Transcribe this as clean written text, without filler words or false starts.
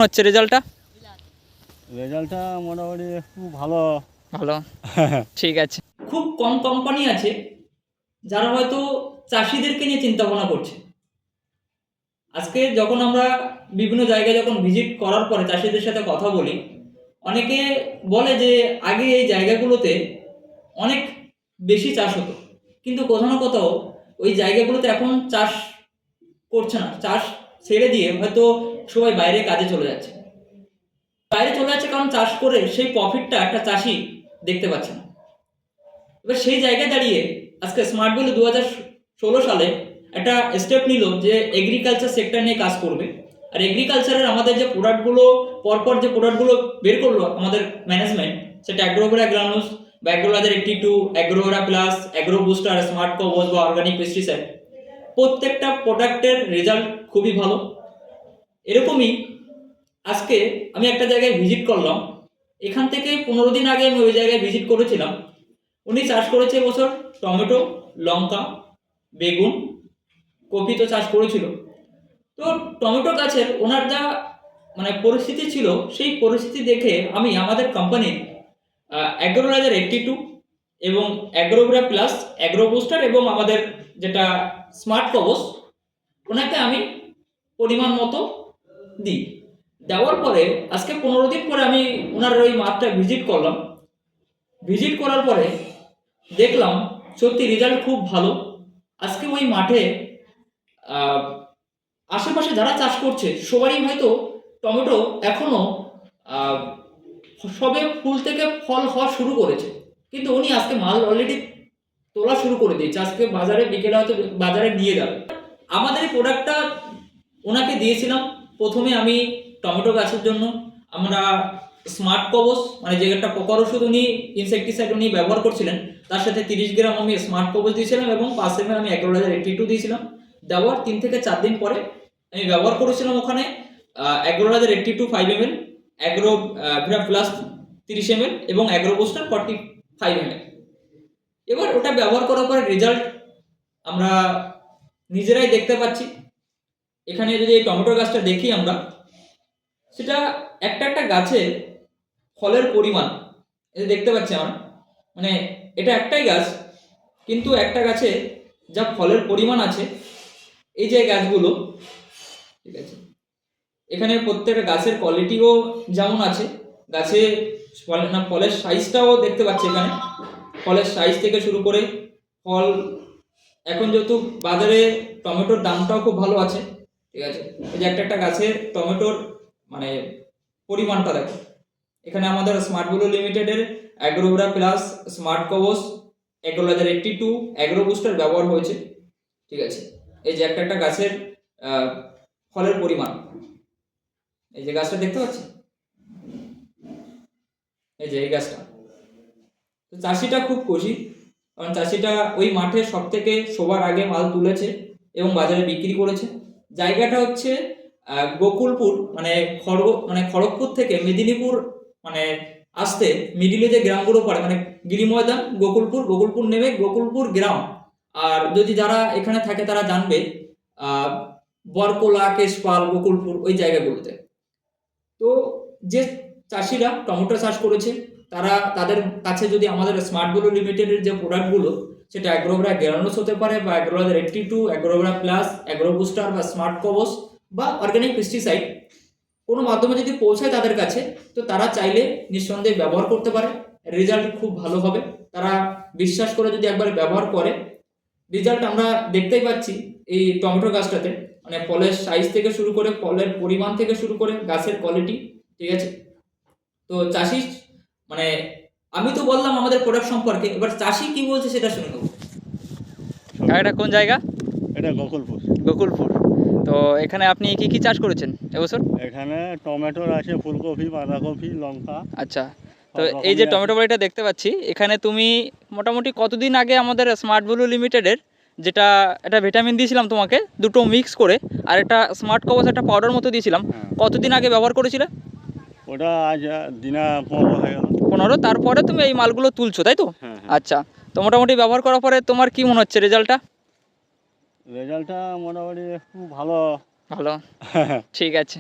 হচ্ছে রেজাল্টটা? রেজাল্টটা মোটামুটি খুব ভালো। ভালো। ঠিক আছে। খুব কম কোম্পানি আছে যারা হয়তো চাষিদেরকে নিয়ে চিন্তা ভাবনা করছে। আজকে যখন আমরা বিভিন্ন জায়গায় যখন ভিজিট করার পরে চাষিদের সাথে কথা বলি, অনেকে বলে যে আগে এই জায়গাগুলোতে অনেক বেশি চাষ হতো, কিন্তু কোথাও না কোথাও ওই জায়গাগুলোতে এখন চাষ করছে না, চাষ ছেড়ে দিয়ে হয়তো সবাই বাইরে কাজে চলে যাচ্ছে। বাইরে চলে যাচ্ছে কারণ চাষ করে সেই প্রফিটটা একটা চাষি দেখতে পাচ্ছে না। এবার সেই জায়গায় দাঁড়িয়ে আজকে স্মার্ট ভ্যালি 2016 সালে একটা স্টেপ নিল যে এগ্রিকালচার সেক্টর নিয়ে কাজ করবে। আর এগ্রিকালচারের আমাদের যে প্রোডাক্টগুলো পরপর যে প্রোডাক্টগুলো বের করলো আমাদের ম্যানেজমেন্ট, সেটা অ্যাগ্রোভেরা গ্রানুলস বা অ্যাগ্রোলাজার 82, Agrovera plus, agro booster, smart covers বা অর্গানিক পেস্টিসাইড, প্রত্যেকটা প্রোডাক্টের রেজাল্ট খুবই ভালো। এরকমই আজকে আমি একটা জায়গায় ভিজিট করলাম। এখান থেকে 15 দিন আগে আমি ওই জায়গায় ভিজিট করেছিলাম। উনি চাষ করেছে এবছর টমেটো, লঙ্কা, বেগুন, কপি তো চাষ করেছিল। তো টমেটো গাছের ওনার যা পরিস্থিতি ছিল, সেই পরিস্থিতি দেখে আমি আমাদের কোম্পানির অ্যাগ্রোলাইজার 82 এবং অ্যাগ্রোভেরা প্লাস, অ্যাগ্রো বুস্টার এবং আমাদের যেটা স্মার্ট কবচ, ওনাকে আমি পরিমাণ মতো দিই। দেওয়ার পরে আজকে 15 দিন পরে আমি ওনার ওই মাঠটা ভিজিট করলাম। ভিজিট করার পরে দেখলাম সত্যি রেজাল্ট খুব ভালো। আজকে ওই মাঠে আশেপাশে যারা চাষ করছে সবারই হয়তো টমেটো এখনো সবে ফুল থেকে ফল হওয়া শুরু করেছে, কিন্তু উনি আজকে মাল অলরেডি তোলা শুরু করে দিয়েছে। আজকে বাজারে বিকেলে হয়তো বাজারে নিয়ে যাবে। আমাদের এই প্রোডাক্টটা ওনাকে দিয়েছিলাম। প্রথমে আমি টমেটো গাছের জন্য আমরা স্মার্ট কবচ, যে একটা পোকার ওষুধ উনি ইনসেকটিসাইড উনি ব্যবহার করছিলেন, তার সাথে 30 গ্রাম আমি স্মার্ট কবচ দিয়েছিলাম এবং 5 ml আমি অ্যাগ্রোলাইজার 82 দিয়েছিলাম। দেওয়ার 3 থেকে 4 দিন পরে আমি ব্যবহার করেছিলাম ওখানে অ্যাগ্রোলাইজার 82 5 ml, অ্যাগ্রোভেরা প্লাস 30 ml এবং অ্যাগ্রো বুস্টার 45 ml। এবার ওটা ব্যবহার করার পরে রেজাল্ট আমরা নিজেরাই দেখতে পাচ্ছি। এখানে যদি এই টমেটো গাছটা দেখি আমরা, সেটা একটা একটা গাছে ফলের পরিমাণ এটা দেখতে পাচ্ছি আমরা। এটা একটাই গাছ, কিন্তু একটা গাছে যা ফলের পরিমাণ আছে, এই যে গাছগুলো, ঠিক আছে, এখানে প্রত্যেকটা গাছের কোয়ালিটিও যেমন আছে, গাছে ফলের সাইজটাও দেখতে পাচ্ছি। এখানে ফলের সাইজ থেকে শুরু করে ফল, এখন যেহেতু বাজারে টমেটোর দামটাও খুব ভালো আছে, ঠিক আছে, এই যে একটা একটা গাছের টমেটোর পরিমাণটা দেখো। এখানে আমাদের স্মার্ট ভ্যালি লিমিটেডের অ্যাগ্রোভেরা প্লাস, স্মার্ট কবচ, অ্যাগ্রোলাইজার 82, অ্যাগ্রো বুস্টার ব্যবহার হয়েছে, ঠিক আছে। এই যে একটা একটা গাছের ফলের পরিমাণ, এই যে গাছটা দেখতে পাচ্ছি, এই যে এই গাছটা। তো চাষিটা খুব খুশি, কারণ চাষিটা ওই মাঠে সব থেকে সবার আগে মাল তুলেছে এবং বাজারে বিক্রি করেছে। জায়গাটা হচ্ছে গোকুলপুর, খড়গপুর থেকে মেদিনীপুর আসতে মিডিলে যে গ্রামগুলো পড়ে, গিরি ময়দান, গোকুলপুর নেমে গোকুলপুর গ্রাম। আর যদি যারা এখানে থাকে তারা জানবে বরকোলা, কেশপাল, গোকুলপুর, ওই জায়গাগুলোতে। তো যে চাষিরা টমেটো চাষ করেছে তাদের কাছে যদি আমাদের স্মার্ট ভ্যালি লিমিটেডের যে প্রোডাক্টগুলো, সেটা অ্যাগ্রোভেরা গ্রানুলস হতে পারে বা অ্যাগ্রোলাইজার 82, অ্যাগ্রোভেরা প্লাস, অ্যাগ্রো বুস্টার বা স্মার্ট কবচ বা অর্গানিক পেস্টিসাইড কোনো মাধ্যমে যদি পৌঁছায় তাদের কাছে, তো তারা চাইলে নিঃসন্দেহে ব্যবহার করতে পারে। রেজাল্ট খুব ভালো হবে। তারা বিশ্বাস করে যদি একবার ব্যবহার করে, রেজাল্ট আমরা দেখতেই পাচ্ছি এই টমেটো গাছটাতে। ফলের সাইজ থেকে শুরু করে, ফলের পরিমাণ থেকে শুরু করে, গাছের কোয়ালিটি, ঠিক আছে। তো চাষি আমি তো বললাম আমাদের প্রোডাক্ট সম্পর্কে, এবার চাষি কি বলছে সেটা শুনে নেব। এটা কোন জায়গা? এটা গোকুলপুর। গোকুলপুর। তো এখানে আপনি কি কি চাষ করেছেন এবছর? এখানে টমেটোর আছে, ফুলকপি, বাঁধাকপি, লঙ্কা। আচ্ছা, তো এই যে টমেটো বাড়িটা দেখতে পাচ্ছি, এখানে তুমি মোটামুটি কতদিন আগে আমাদের স্মার্ট ভ্যালি লিমিটেডের যেটা একটা ভিটামিন দিয়েছিলাম তোমাকে, দুটো মিক্স করে, আর একটা স্মার্ট কভার একটা পাউডার মতো দিয়েছিলাম, কতদিন আগে ব্যবহার করেছিলে? ওটা আজ দিনা 15 হয়ে গেল। 15। তারপরে তুমি এই মালগুলো তুলছো, তাই তো? হ্যাঁ। আচ্ছা, তো মোটামুটি ব্যবহার করার পরে তোমার কি মনে হচ্ছে রেজাল্টটা? রেজাল্টটা মোটামুটি খুব ভালো। ভালো। ঠিক আছে।